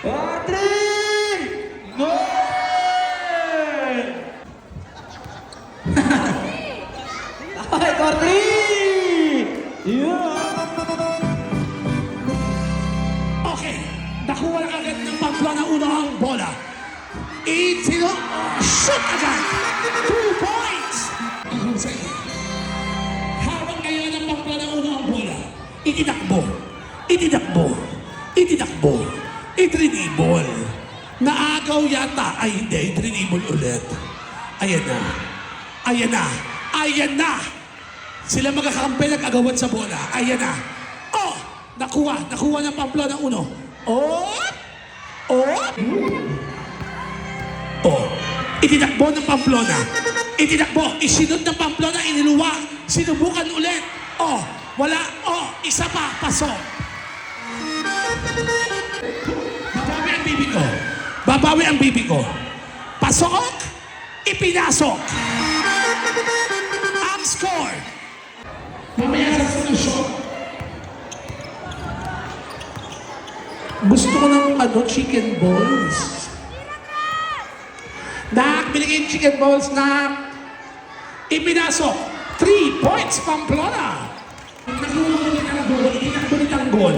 Patrick! Goal! Ay, Patrick! Yeah! Okay, nakuha na agad ng Pamplona uno ang bola. 8-0, shoot agad! 2 points! Ang sa'yo. Hawak ngayon ng Pamplona uno ang bola. Itinakbo, itinakbo, itinakbo, itrinibol. Naagaw yata, ay hindi, itrinibol ulit. Ayan na, ayan na, ayan na! Sila magkakampi nag-agawan sa bola. Ayan na. Oh! Nakuha ng Pamplona uno. Oh! Oh! Oh! Itinakbo ng Pamplona. Itinakbo. Isinod ng Pamplona. Iniluwa. Sinubukan ulit. Oh! Wala. Oh! Isa pa. Pasok. Babawi ang bibi ko. Babawi ang bibi ko. Pasok. Ipinasok. Ang score. Mamaya sa solusyon. Gusto ko ng chicken balls. Nak, binigay yung chicken balls na ipinasok. 3 points, Pamplona. Nakuha ko ni Tanggol, itinakbo ni Tanggol.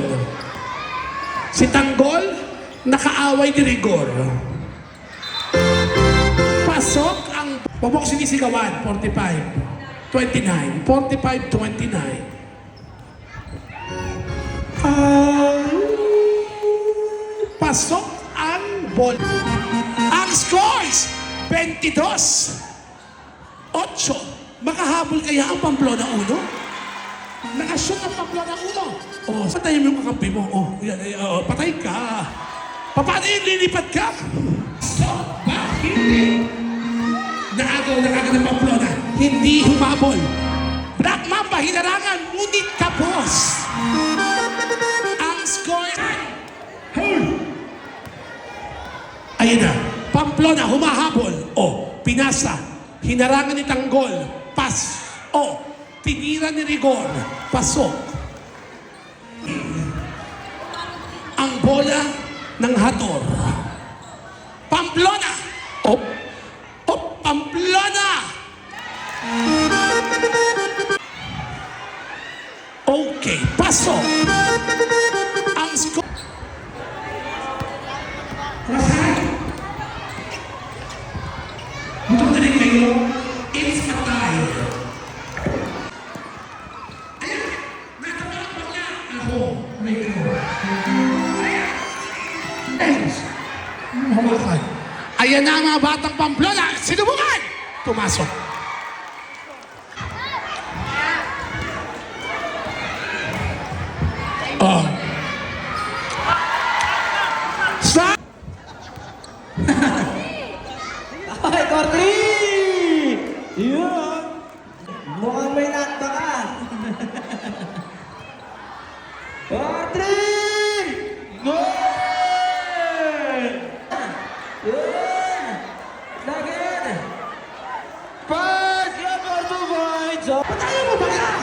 Si Tanggol, nakaaway ni Rigor. Pasok ang... Huwag mo ko sinisigawan, 45. 29, 45, 29. Pasok ang ball. Ang scores, 22. 8. Makahabol kaya ang Pamplona uno? Nakashoot ang Pamplona uno. Oh, patayin mo yung kakampi mo. Oh, yan, patay ka. Paano yung lilipat ka? Stop! Bakit hindi? Naagaw ng Pamplona. Hindi humabol. Black Mamba, hinarangan, ngunit kapos. Ang score ay... Ayun na. Pamplona, humahabol. O, pinasa. Hinarangan ni Tanggol. Pas. O, tinira ni Rigor. Pasok. Ang bola ng Hator. Pamplona. O, Pamplona! Okay, pasok. Ang score. Butok na rin kayo. It's a tie. Ayan, natatakot niya. Ako, may ko. Ayan. Thanks. Hawakan. Ayan na ang mga batang Pamplona. Sinubukan! Pumasok. Oh. Stop! Ay, Patrick! Yeah! Mukhang may naktakan. Patrick! Goal! Yeah! Lagyan! Pass! Yeah, for 2 points! Oh. Patayin mo ba ka?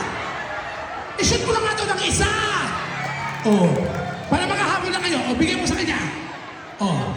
I-shoot ko lang nga ito ng isa! Oh. Para makahabol na kayo. Oh, bigay mo sa kanya. Oh.